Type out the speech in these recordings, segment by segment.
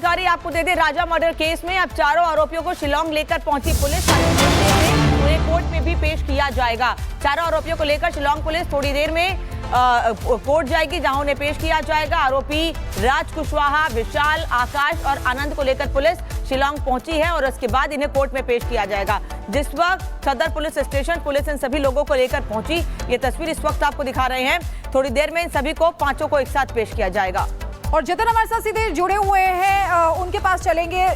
जानकारी आपको दे दे, राजा murder case में अब चारों आरोपियों को शिलांग लेकर पहुंची पुलिस। उन्हें कोर्ट में भी पेश किया जाएगा। चारों आरोपियों को लेकर शिलांग पुलिस थोड़ी देर में कोर्ट जाएगी, जहां उन्हें पेश किया जाएगा। आरोपी राज कुशवाहा, विशाल, आकाश और आनंद को लेकर पुलिस शिलांग पहुंची है और उसके बाद इन्हें कोर्ट में पेश किया जाएगा। जिस वक्त सदर पुलिस स्टेशन पुलिस इन सभी लोगों को लेकर पहुंची, ये तस्वीर इस वक्त आपको दिखा रहे हैं। थोड़ी देर में इन सभी को पांचों को एक साथ पेश किया जाएगा। और जतिन हमारे साथ सीधे जुड़े हुए हैं, उनके पास चलेंगे।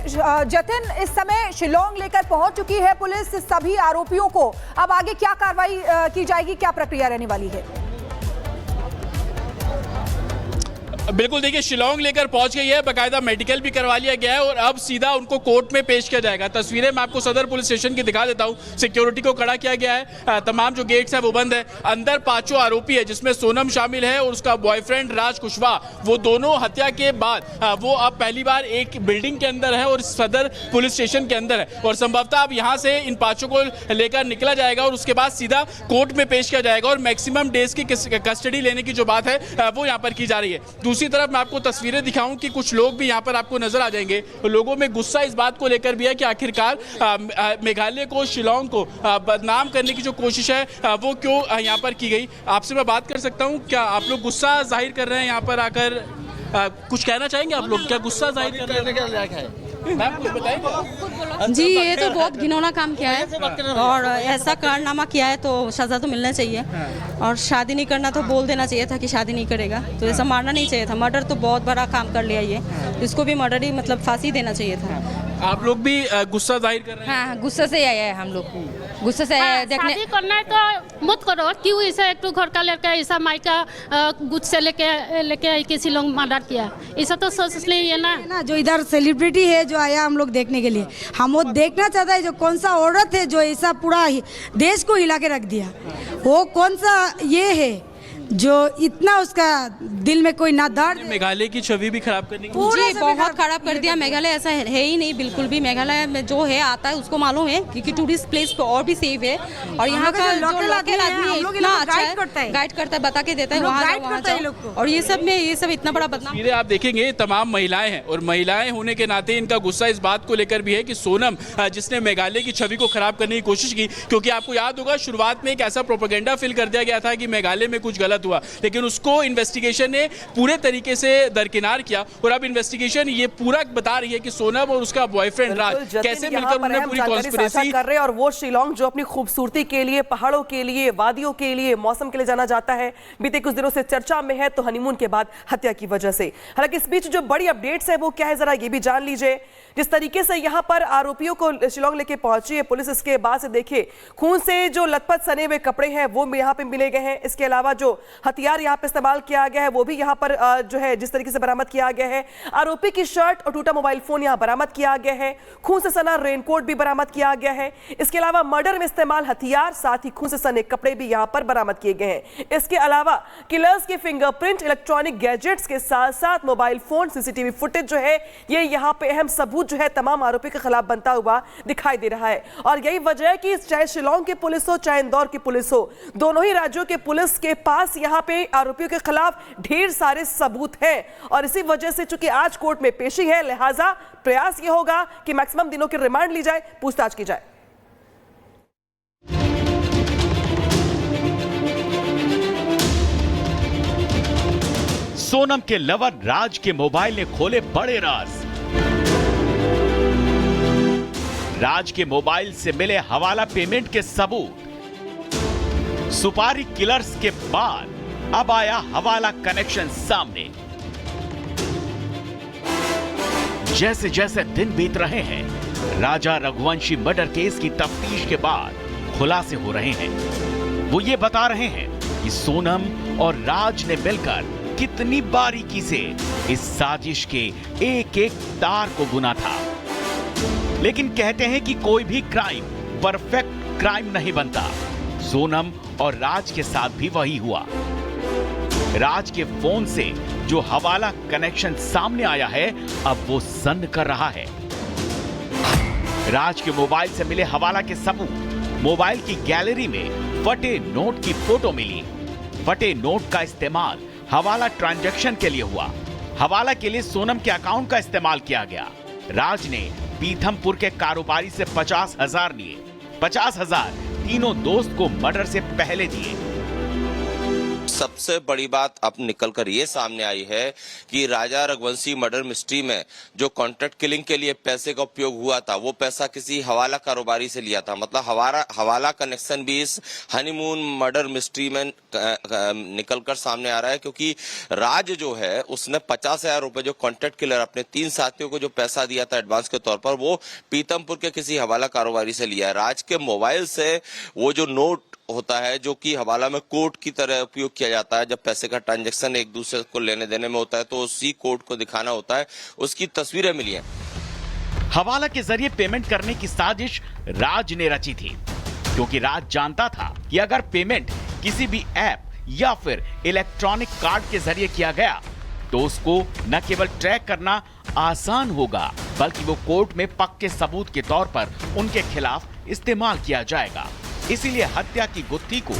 जतिन, इस समय शिलांग लेकर पहुंच चुकी है पुलिस सभी आरोपियों को। अब आगे क्या कार्रवाई की जाएगी, क्या प्रक्रिया रहने वाली है? बिल्कुल, देखिए शिलांग लेकर पहुंच गई है, बाकायदा मेडिकल भी करवा लिया गया है और अब सीधा उनको कोर्ट में पेश किया जाएगा। तस्वीरें मैं आपको सदर पुलिस स्टेशन की दिखा देता हूं। सिक्योरिटी को खड़ा किया गया है, तमाम जो गेट्स हैं वो बंद है। अंदर पांचों आरोपी है, जिसमें सोनम शामिल है और उसका बॉयफ्रेंड राज कुशवाहा। वो दोनों हत्या के बाद वो अब पहली बार एक बिल्डिंग के अंदर है और सदर पुलिस स्टेशन के अंदर है और संभवतः अब यहाँ से इन पांचों को लेकर निकला जाएगा और उसके बाद सीधा कोर्ट में पेश किया जाएगा और मैक्सिमम डेज की कस्टडी लेने की जो बात है वो यहाँ पर की जा रही है। दूसरी तरफ मैं आपको तस्वीरें दिखाऊं कि कुछ लोग भी यहाँ पर आपको नजर आ जाएंगे। लोगों में गुस्सा इस बात को लेकर भी है कि आखिरकार मेघालय को, शिलांग को बदनाम करने की जो कोशिश है वो क्यों यहाँ पर की गई। आपसे मैं बात कर सकता हूँ, क्या आप लोग गुस्सा जाहिर कर रहे हैं यहाँ पर आकर? कुछ कहना चाहेंगे आप लोग? क्या गुस्सा जाहिर कर रहे हैं? मैम कुछ बताएंगे? जी, ये तो बहुत घिनौना काम किया है और ऐसा कारनामा किया है तो सजा तो मिलना चाहिए। और शादी नहीं करना तो बोल देना चाहिए था कि शादी नहीं करेगा, तो ऐसा मारना नहीं चाहिए था। मर्डर तो बहुत बड़ा काम कर लिया ये, इसको भी मर्डर ही मतलब फांसी देना चाहिए था। आप लोग भी गुस्सा जाहिर कर रहे हैं? हाँ, गुस्से से आया है हम लोग, गुस्से से आया है। देखने शादी करना है तो मत करो, क्यों इसे एक घर का लड़का ऐसा मायका गुस्से से लेके आई के शिलांग मर्डर किया, ऐसा तो सोच नहीं है ना। जो इधर सेलिब्रिटी है जो आया हम लोग देखने के लिए, हम वो देखना चाहता है जो कौन सा औरत है जो ऐसा पूरा देश को हिला के रख दिया। वो कौन सा ये है जो इतना उसका दिल में कोई ना दर्द। मेघालय की छवि भी खराब करने की जी, बहुत खराब कर दिया। मेघालय ऐसा है ही नहीं बिल्कुल भी। मेघालय में जो है आता है उसको मालूम है क्योंकि टूरिस्ट प्लेस पे और भी सेफ है और यहाँ का जो लोकल आदमी है इतना अच्छा है, गाइड करता है, बता के देता है वहाँ जाओ। और ये सब इतना बड़ा बदनाम। आप देखेंगे तमाम महिलाएं हैं और महिलाएं होने के नाते इनका गुस्सा इस बात को लेकर भी है कि सोनम जिसने मेघालय की छवि को खराब करने की कोशिश की, क्योंकि आपको याद होगा शुरुआत में एक ऐसा प्रोपेगेंडा फिल कर दिया गया था कि मेघालय में कुछ गलत हुआ, लेकिन उसको इन्वेस्टिगेशन ने पूरे तरीके से दरकिनार किया और अब इन्वेस्टिगेशन ये पूरा बता रही है कि सोनम और उसका बॉयफ्रेंड राज कैसे मिलकर उन्होंने पूरी कॉन्स्पिरेसी कर रहे हैं। और वो शिलांग जो अपनी खूबसूरती के लिए, पहाड़ों के लिए, वादियों के लिए, मौसम के लिए जाना जाता है, बीते कुछ दिनों से चर्चा में है, तो हनीमून के बाद हत्या की वजह से। हालांकि इस बीच जो बड़ी अपडेट्स है वो क्या है, जरा ये भी जान लीजिए। जिस तरीके से यहाँ पर आरोपियों को शिलांग लेके पहुंची है पुलिस, इसके बाद से देखिए खून से जो लथपथ सने हुए कपड़े हैं वो यहाँ पे मिले गए हैं। इसके अलावा जो हथियार यहाँ पे इस्तेमाल किया गया है वो भी यहाँ पर जो है जिस तरीके से बरामद किया गया है। आरोपी की शर्ट और टूटा मोबाइल फोन यहाँ बरामद किया गया है। खून से सना रेनकोट भी बरामद किया गया है। इसके अलावा मर्डर में इस्तेमाल हथियार, साथ ही खून से सने कपड़े भी यहाँ पर बरामद किए गए हैं। इसके अलावा किलर्स के फिंगरप्रिंट, इलेक्ट्रॉनिक गैजेट्स के साथ साथ मोबाइल फोन, सीसीटीवी फुटेज जो है ये यहाँ पे अहम सबूत जो है तमाम आरोपी के खिलाफ बनता हुआ दिखाई दे रहा है। और यही वजह है कि चाहे शिलांग की पुलिस हो चाहे इंदौर की पुलिस हो, दोनों ही राज्यों के पुलिस के पास यहाँ पे आरोपियों के खिलाफ ढेर सारे सबूत हैं। और इसी वजह से चूंकि आज कोर्ट में पेशी है, लिहाजा प्रयास ये होगा कि मैक्सिमम दिनों की रिमांड ली जाए, पूछताछ की जाए। सोनम के लवर राज के मोबाइल ने खोले बड़े राज। राज के मोबाइल से मिले हवाला पेमेंट के सबूत। सुपारी किलर्स के बाद अब आया हवाला कनेक्शन सामने। जैसे जैसे दिन बीत रहे हैं, राजा रघुवंशी मर्डर केस की तफ्तीश के बाद खुलासे हो रहे हैं। वो ये बता रहे हैं कि सोनम और राज ने मिलकर कितनी बारीकी से इस साजिश के एक एक तार को बुना था। लेकिन कहते हैं कि कोई भी क्राइम परफेक्ट क्राइम नहीं बनता। सोनम और राज के साथ भी वही हुआ। राज के फोन से जो हवाला कनेक्शन सामने आया है, अब वो सन कर रहा है। राज के मोबाइल से मिले हवाला के सबूत। मोबाइल की गैलरी में फटे नोट की फोटो मिली। फटे नोट का इस्तेमाल हवाला ट्रांजैक्शन के लिए हुआ। हवाला के लिए सोनम के अकाउंट का इस्तेमाल किया गया। राज ने पीथमपुर के कारोबारी से 50,000 लिए। 50,000 तीनों दोस्त को मर्डर से पहले दिए। सबसे बड़ी बात अब निकलकर ये सामने आई है कि राजा रघुवंशी मर्डर मिस्ट्री में जो कॉन्ट्रैक्ट किलिंग के लिए पैसे का उपयोग हुआ था, वो पैसा किसी हवाला कारोबारी से लिया था। मतलब हवाला कनेक्शन भी इस हनीमून मर्डर मिस्ट्री में निकलकर सामने आ रहा है, क्योंकि राज जो है उसने 50,000 रुपए जो कॉन्ट्रैक्ट किलर अपने 3 साथियों को जो पैसा दिया था एडवांस के तौर पर, वो पीतमपुर के किसी हवाला कारोबारी से लिया है। राज के मोबाइल से वो जो नोट होता है, जो कि हवाला में कोड की तरह उपयोग किया जाता है, जब पैसे का ट्रांजैक्शन एक दूसरे को लेने देने में होता है तो उसी कोड को दिखाना होता है, उसकी तस्वीरें मिली हैं। हवाला के जरिए पेमेंट करने की साजिश राज ने रची थी, क्योंकि राज जानता था कि अगर पेमेंट किसी भी ऐप या फिर इलेक्ट्रॉनिक कार्ड के जरिए किया गया तो उसको न केवल ट्रैक करना आसान होगा, बल्कि वो कोर्ट में पक्के सबूत के तौर पर उनके खिलाफ इस्तेमाल किया जाएगा। इसीलिए हत्या की गुत्थी को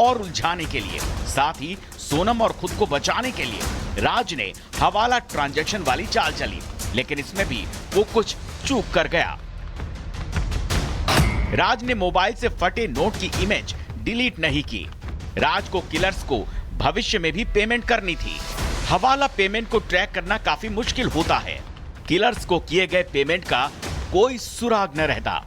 और उलझाने के लिए, साथ ही सोनम और खुद को बचाने के लिए राज ने हवाला ट्रांजैक्शन वाली चाल चली, लेकिन इसमें भी वो कुछ चूक कर गया। राज ने मोबाइल से फटे नोट की इमेज डिलीट नहीं की। राज को किलर्स को भविष्य में भी पेमेंट करनी थी। हवाला पेमेंट को ट्रैक करना काफी मुश्किल होता है। किलर्स को किए गए पेमेंट का कोई सुराग न रहता।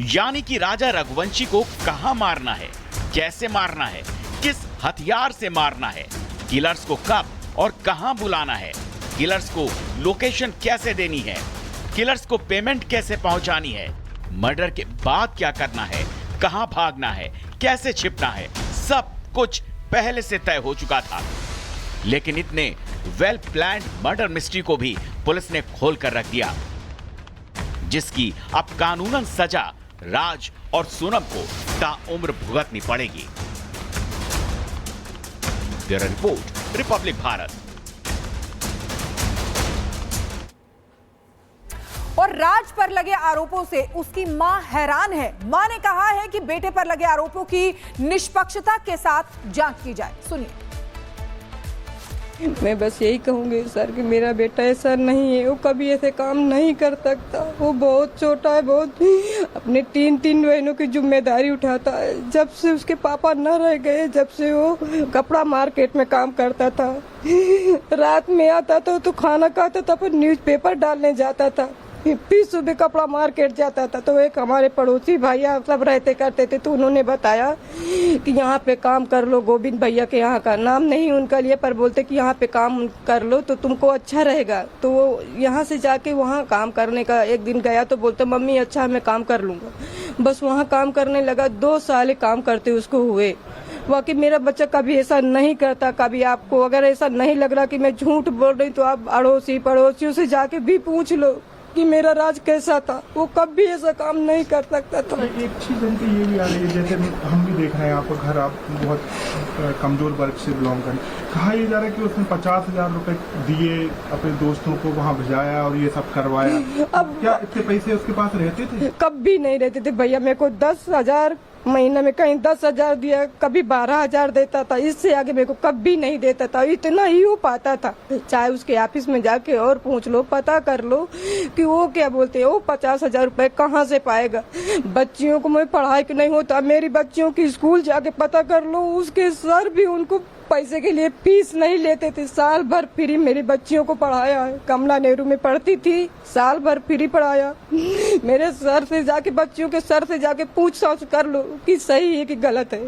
यानी कि राजा रघुवंशी को कहां मारना है, कैसे मारना है, किस हथियार से मारना है, किलर्स को कब और कहां बुलाना है, किलर्स को लोकेशन कैसे देनी है, किलर्स को पेमेंट कैसे पहुंचानी है, मर्डर के बाद क्या करना है, कहां भागना है, कैसे छिपना है, सब कुछ पहले से तय हो चुका था। लेकिन इतने वेल प्लान्ड मर्डर मिस्ट्री को भी पुलिस ने खोल कर रख दिया, जिसकी अब कानूनन सजा राज और सोनम को ताउम्र भुगतनी पड़ेगी। Bureau report, Republic Bharat. और राज पर लगे आरोपों से उसकी मां हैरान है। मां ने कहा है कि बेटे पर लगे आरोपों की निष्पक्षता के साथ जांच की जाए। सुनिए। मैं बस यही कहूँगी सर कि मेरा बेटा ऐसा नहीं है, वो कभी ऐसे काम नहीं कर सकता। वो बहुत छोटा है, बहुत अपने तीन बहनों की जिम्मेदारी उठाता है। जब से उसके पापा न रह गए, जब से वो कपड़ा मार्केट में काम करता था, रात में आता था तो खाना खाता था, फिर न्यूज़पेपर डालने जाता था, फिर सुबह कपड़ा मार्केट जाता था। तो एक हमारे पड़ोसी भैया सब रहते करते थे, तो उन्होंने बताया कि यहाँ पे काम कर लो। गोविंद भैया के यहाँ का नाम नहीं उनका लिए, पर बोलते कि यहाँ पे काम कर लो तो तुमको अच्छा रहेगा। तो वो यहाँ से जाके वहाँ काम करने का एक दिन गया तो बोलते मम्मी अच्छा मैं काम कर लूँगा। बस वहाँ काम करने लगा, 2 साल काम करते उसको हुए। वाकई मेरा बच्चा कभी ऐसा नहीं करता। कभी आपको अगर ऐसा नहीं लग रहा कि मैं झूठ बोल रही तो आप अड़ोसी पड़ोसियों से जाके भी पूछ लो कि मेरा राज कैसा था। वो कभी ऐसा काम नहीं कर सकता था। एक चीज हमको ये भी आ रही है, जैसे हम भी देख रहे हैं आपका घर, आप बहुत कमजोर वर्ग से बिलोंग करें। कहा यह जा रहा है कि उसने 50,000 रुपए दिए, अपने दोस्तों को वहाँ भेजाया और ये सब करवाया। अब क्या इतने पैसे उसके पास रहते थे? कभी नहीं रहते थे भैया। मेरे को 10,000 महीने में कहीं 10,000 दिया, कभी 12,000 देता था। इससे आगे मेरे को कभी नहीं देता था। इतना ही हो पाता था। चाहे उसके ऑफिस में जाके और पूछ लो, पता कर लो कि वो क्या बोलते हैं, वो 50,000 रुपए कहाँ से पाएगा। बच्चियों को मैं पढ़ाई नहीं होता, मेरी बच्चियों की स्कूल जाके पता कर लो, उसके सर भी उनको पैसे के लिए फीस नहीं लेते थे। साल भर फ्री मेरी बच्चियों को पढ़ाया है। कमला नेहरू में पढ़ती थी, साल भर फ्री पढ़ाया। मेरे सर से जाके, बच्चियों के सर से जाके पूछ ताछ कर लो कि सही है कि गलत है।